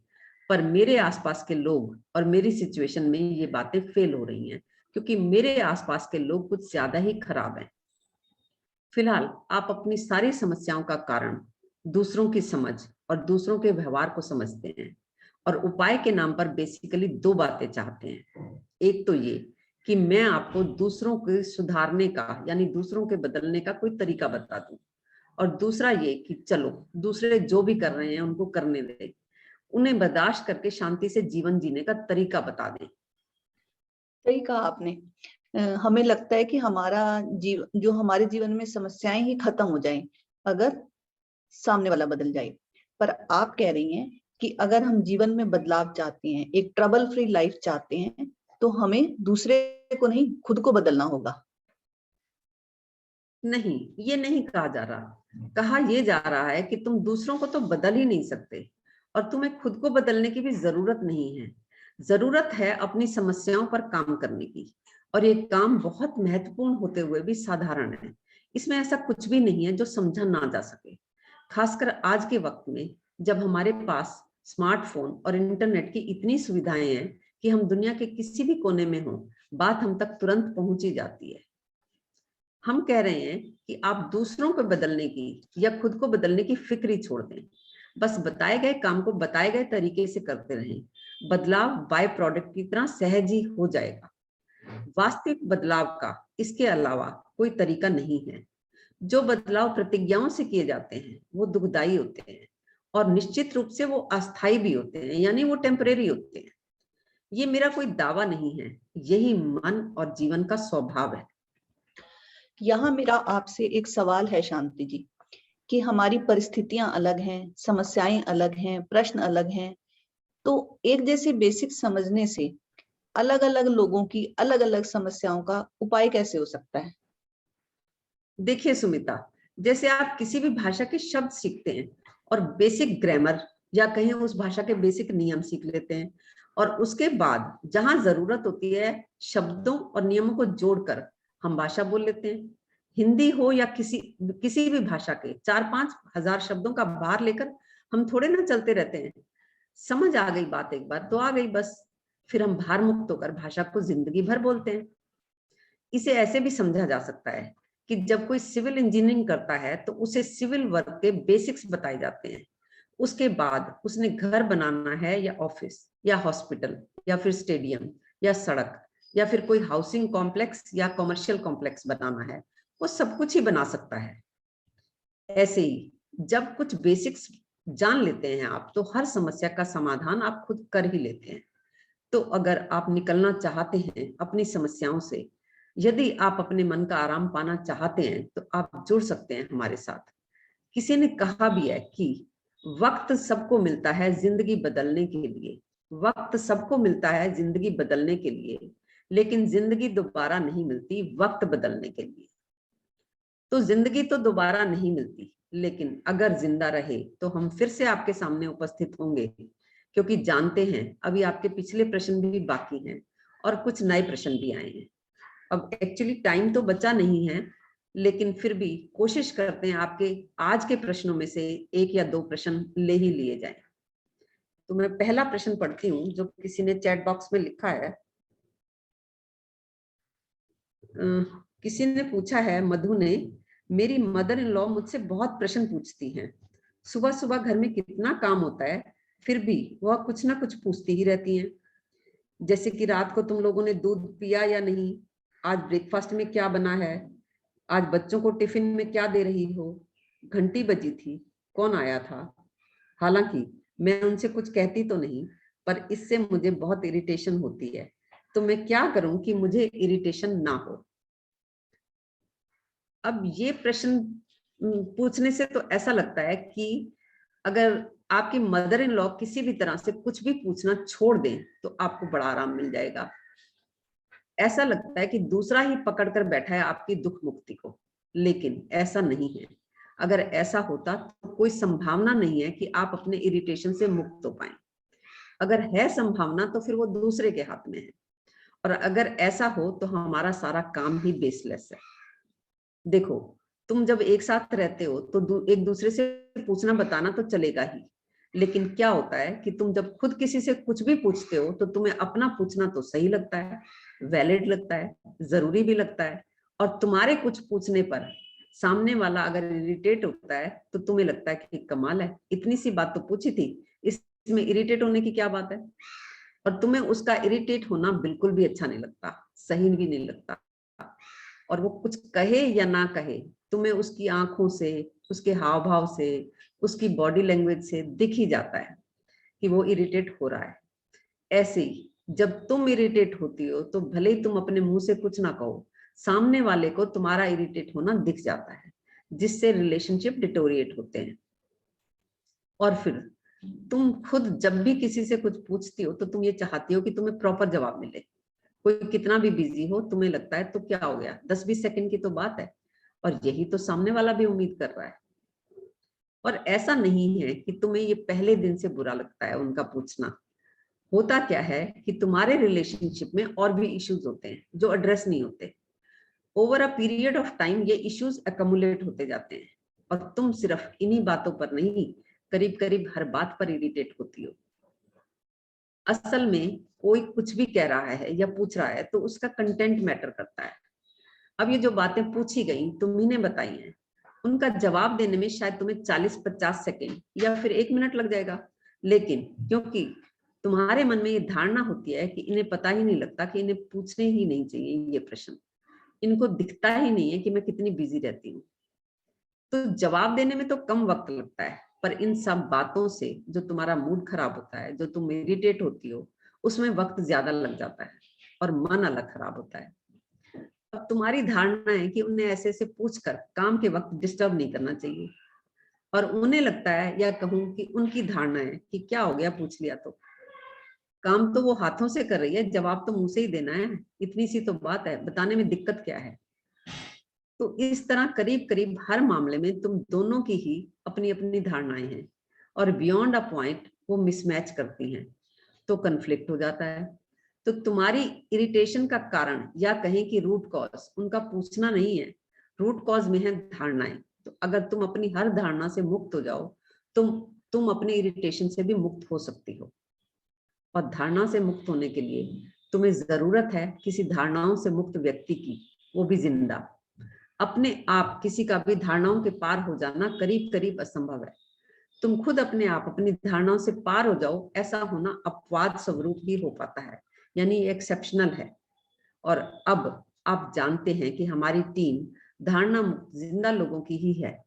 पर मेरे आसपास के लोग और मेरी सिचुएशन में ये बातें फेल हो रही हैं, क्योंकि मेरे आसपास के लोग कुछ ज्यादा ही खराब हैं। फिलहाल आप अपनी सारी समस्याओं का कारण दूसरों की समझ और दूसरों के व्यवहार को समझते हैं, और उपाय के नाम पर बेसिकली 2 बातें चाहते हैं। एक तो ये कि मैं आपको दूसरों के सुधारने का, यानी दूसरों के बदलने का कोई तरीका बता दूं, और दूसरा ये कि चलो दूसरे जो भी कर रहे हैं उनको करने दें, उन्हें बर्दाश्त करके शांति से जीवन जीने का तरीका बता दें। सही कहा आपने। हमें लगता है कि हमारे जीवन में समस्याएं ही खत्म हो जाएं अगर सामने वाला बदल जाए। पर आप कह रही हैं कि अगर हम जीवन में बदलाव चाहते हैं, एक ट्रबल फ्री लाइफ चाहते हैं, तो हमें दूसरे को नहीं, खुद को बदलना होगा। नहीं, ये नहीं कहा जा रहा। कहा यह जा रहा है कि तुम दूसरों को तो बदल ही नहीं सकते, और तुम्हें खुद को बदलने की भी जरूरत नहीं है। जरूरत है अपनी समस्याओं पर काम करने की, और ये काम बहुत महत्वपूर्ण होते हुए भी साधारण है। इसमें ऐसा कुछ भी नहीं है जो समझा ना जा सके, खासकर आज के वक्त में जब हमारे पास स्मार्टफोन और इंटरनेट की इतनी सुविधाएं हैं कि हम दुनिया के किसी भी कोने में हों, बात हम तक तुरंत पहुंची जाती है। हम कह रहे हैं कि आप दूसरों को बदलने की या खुद को बदलने की फिक्र ही छोड़ दें। बस बताए गए काम को बताए गए तरीके से करते रहें। बदलाव बाय प्रोडक्ट की तरह सहज ही हो जाएगा। वास्तविक बदलाव का इसके अलावा कोई तरीका नहीं है। जो बदलाव प्रतिज्ञाओं से किए जाते हैं वो दुखदाई होते हैं, और निश्चित रूप से वो अस्थायी भी होते हैं, यानी वो टेम्परेरी होते हैं। ये मेरा कोई दावा नहीं है, यही मन और जीवन का स्वभाव है। यहाँ मेरा आपसे एक सवाल है शांति जी, कि हमारी परिस्थितियां अलग हैं, समस्याएं अलग हैं, प्रश्न अलग हैं, तो एक जैसे बेसिक समझने से अलग अलग लोगों की अलग अलग समस्याओं का उपाय कैसे हो सकता है? देखिए सुमिता, जैसे आप किसी भी भाषा के शब्द सीखते हैं और बेसिक ग्रामर या कहें उस भाषा के बेसिक नियम सीख लेते हैं, और उसके बाद जहां जरूरत होती है शब्दों और नियमों को जोड़कर हम भाषा बोल लेते हैं। हिंदी हो या किसी भी भाषा के 4-5 हजार शब्दों का भार लेकर हम थोड़े ना चलते रहते हैं। समझ आ गई बात एक बार तो आ गई बस, फिर हम भार मुक्त होकर भाषा को जिंदगी भर बोलते हैं। इसे ऐसे भी समझा जा सकता है कि जब कोई सिविल इंजीनियरिंग करता है तो उसे सिविल वर्क के बेसिक्स बताए जाते हैं। उसके बाद उसने घर बनाना है या ऑफिस या हॉस्पिटल या फिर स्टेडियम या सड़क या फिर कोई हाउसिंग कॉम्प्लेक्स या कॉमर्शियल कॉम्प्लेक्स बनाना है, वो सब कुछ ही बना सकता है। ऐसे ही जब कुछ बेसिक्स जान लेते हैं आप, तो हर समस्या का समाधान आप खुद कर ही लेते हैं। तो अगर आप निकलना चाहते हैं अपनी समस्याओं से, यदि आप अपने मन का आराम पाना चाहते हैं, तो आप जुड़ सकते हैं हमारे साथ। किसी ने कहा भी है कि वक्त सबको मिलता है जिंदगी बदलने के लिए, वक्त सबको मिलता है जिंदगी बदलने के लिए, लेकिन जिंदगी दोबारा नहीं मिलती वक्त बदलने के लिए। तो जिंदगी तो दोबारा नहीं मिलती, लेकिन अगर जिंदा रहे तो हम फिर से आपके सामने उपस्थित होंगे, क्योंकि जानते हैं अभी आपके पिछले प्रश्न भी बाकी हैं और कुछ नए प्रश्न भी आए हैं। अब एक्चुअली टाइम तो बचा नहीं है, लेकिन फिर भी कोशिश करते हैं आपके आज के प्रश्नों में से 1 या 2 प्रश्न ले ही लिए जाएं। तो मैं पहला प्रश्न पढ़ती हूँ जो किसी ने चैट बॉक्स में लिखा है। किसी ने पूछा है, मधु ने, मेरी मदर इन लॉ मुझसे बहुत प्रश्न पूछती हैं। सुबह सुबह घर में कितना काम होता है, फिर भी वह कुछ ना कुछ पूछती ही रहती हैं। जैसे कि रात को तुम लोगों ने दूध पिया या नहीं, आज ब्रेकफास्ट में क्या बना है, आज बच्चों को टिफिन में क्या दे रही हो, घंटी बजी थी, कौन आया था। हालांकि मैं उनसे कुछ कहती तो नहीं, पर इससे मुझे बहुत इरिटेशन होती है। तो मैं क्या करूं कि मुझे इरिटेशन ना हो। अब ये प्रश्न पूछने से तो ऐसा लगता है कि अगर आपकी मदर इन लॉ किसी भी तरह से कुछ भी पूछना छोड़ दें तो आपको बड़ा आराम मिल जाएगा। ऐसा लगता है कि दूसरा ही पकड़ कर बैठा है आपकी दुख मुक्ति को, लेकिन ऐसा नहीं है। अगर ऐसा होता तो कोई संभावना नहीं है कि आप अपने इरिटेशन से मुक्त हो पाए। अगर है संभावना तो फिर वो दूसरे के हाथ में है, और अगर ऐसा हो तो हमारा सारा काम ही बेसलेस है। देखो, तुम जब एक साथ रहते हो तो एक दूसरे से पूछना बताना तो चलेगा ही, लेकिन क्या होता है कि तुम जब खुद किसी से कुछ भी पूछते हो तो तुम्हें अपना पूछना तो सही लगता है, वैलिड लगता है, जरूरी भी लगता है, और तुम्हारे कुछ पूछने पर सामने वाला अगर इरिटेट होता है तो तुम्हें लगता है कि कमाल है, इतनी सी बात तो पूछी थी, इसमें इरिटेट होने की क्या बात है। और तुम्हें उसका इरिटेट होना बिल्कुल भी अच्छा नहीं लगता, सही भी नहीं लगता। और वो कुछ कहे या ना कहे, तुम्हें उसकी आंखों से, उसके हाव भाव से, उसकी बॉडी लैंग्वेज से दिख ही जाता है कि वो इरिटेट हो रहा है। ऐसे ही जब तुम इरिटेट होती हो तो भले ही तुम अपने मुंह से कुछ ना कहो, सामने वाले को तुम्हारा इरिटेट होना दिख जाता है, जिससे रिलेशनशिप डिटोरिएट होते हैं। और फिर तुम खुद जब भी किसी से कुछ पूछती हो तो तुम ये चाहती हो कि तुम्हें प्रॉपर जवाब मिले। कोई कितना भी बिजी हो, तुम्हें लगता है तो क्या हो गया, 10-20 सेकंड की तो बात है, और यही तो सामने वाला भी उम्मीद कर रहा है। और ऐसा नहीं है कि तुम्हें ये पहले दिन से बुरा लगता है उनका पूछना। होता क्या है कि तुम्हारे रिलेशनशिप में और भी इश्यूज होते हैं जो एड्रेस नहीं होते। Over a period of time ये इश्यूज अकमुलेट होते जाते हैं, और तुम सिर्फ इन्हीं बातों पर नहीं, करीब करीब हर बात पर इरिटेट होती हो। असल में कोई कुछ भी कह रहा है या पूछ रहा है तो उसका कंटेंट मैटर करता है। अब ये जो बातें पूछी गई, तुम्ही बताई हैं, उनका जवाब देने में शायद तुम्हें 40-50 सेकेंड या फिर 1 मिनट लग जाएगा, लेकिन क्योंकि तुम्हारे मन में ये धारणा होती है कि इन्हें पता ही नहीं लगता, कि इन्हें पूछने ही नहीं चाहिए ये प्रश्न, इनको दिखता ही नहीं है कि मैं कितनी बिजी रहती हूँ, तो जवाब देने में तो कम वक्त लगता है। पर इन सब बातों से जो तुम्हारा मूड खराब होता है, जो तुम इरिटेट होती हो, उसमें वक्त ज्यादा लग जाता है और मन अलग खराब होता है। अब तुम्हारी धारणा है कि उन्हें ऐसे ऐसे पूछकर काम के वक्त डिस्टर्ब नहीं करना चाहिए, और उन्हें लगता है, या कहूं कि उनकी धारणा है कि क्या हो गया, पूछ लिया तो, काम तो वो हाथों से कर रही है, जवाब तो मुंह से ही देना है, इतनी सी तो बात है, बताने में दिक्कत क्या है। तो इस तरह करीब करीब हर मामले में तुम दोनों की ही अपनी अपनी धारणाएं हैं, और बियॉन्ड अ पॉइंट वो मिसमैच करती हैं, तो कन्फ्लिक्ट हो जाता है। तो तुम्हारी इरिटेशन का कारण, या कहें कि रूट कॉज, उनका पूछना नहीं है, रूट कॉज में है धारणाएं। तो अगर तुम अपनी हर धारणा से मुक्त हो जाओ, तुम अपने इरिटेशन से भी मुक्त हो सकती हो। और धारणा से मुक्त होने के लिए तुम्हें जरूरत है किसी धारणाओं से मुक्त व्यक्ति की, वो भी जिंदा। अपने आप किसी का भी धारणाओं के पार हो जाना करीब करीब असंभव है। तुम खुद अपने आप अपनी धारणाओं से पार हो जाओ, ऐसा होना अपवाद स्वरूप ही हो पाता है, यानी एक्सेप्शनल है। और अब आप जानते हैं कि हमारी टीम धारणा मुक्त जिंदा लोगों की ही है,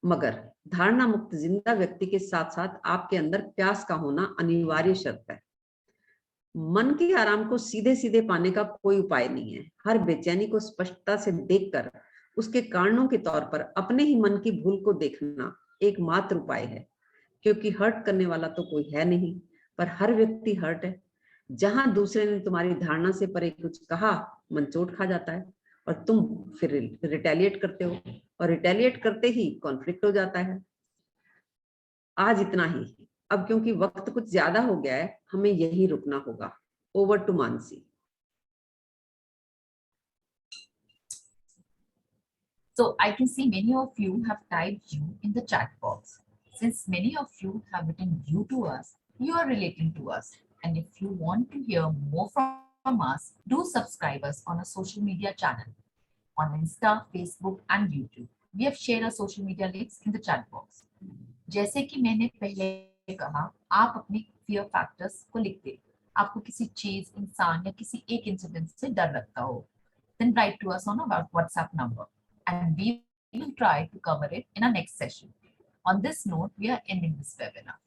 मगर धारणा मुक्त जिंदा व्यक्ति के साथ साथ आपके अंदर प्यास का होना अनिवार्य शर्त है। मन के आराम को सीधे सीधे पाने का कोई उपाय नहीं है। हर बेचैनी को स्पष्टता से देखकर उसके कारणों के तौर पर अपने ही मन की भूल को देखना एकमात्र उपाय है, क्योंकि हर्ट करने वाला तो कोई है नहीं, पर हर व्यक्ति हर्ट है। जहां दूसरे ने तुम्हारी धारणा से परे कुछ कहा, मन चोट खा जाता है, और तुम फिर रिटेलिएट करते हो, और रिटेलिएट करते ही कॉन्फ्लिक्ट हो जाता है। आज इतना ही। अब क्योंकि वक्त कुछ ज्यादा हो गया है, हमें यही रुकना होगा। Over to Mansi. So I can see many of you have typed you in the chat box. Since many of you have written you to us, you are relating to us. And if you want to hear more from us, do subscribe us on our social media channel on Insta, Facebook and YouTube. We have shared our social media links in the chat box. जैसे कि मैंने पहले कहा, आप अपने fear factors को लिख दें। आपको किसी चीज, इंसान या किसी एक इंसिडेंट से डर लगता हो, then write to us on our WhatsApp number, and we will try to cover it in our next session. On this note, we are ending this webinar.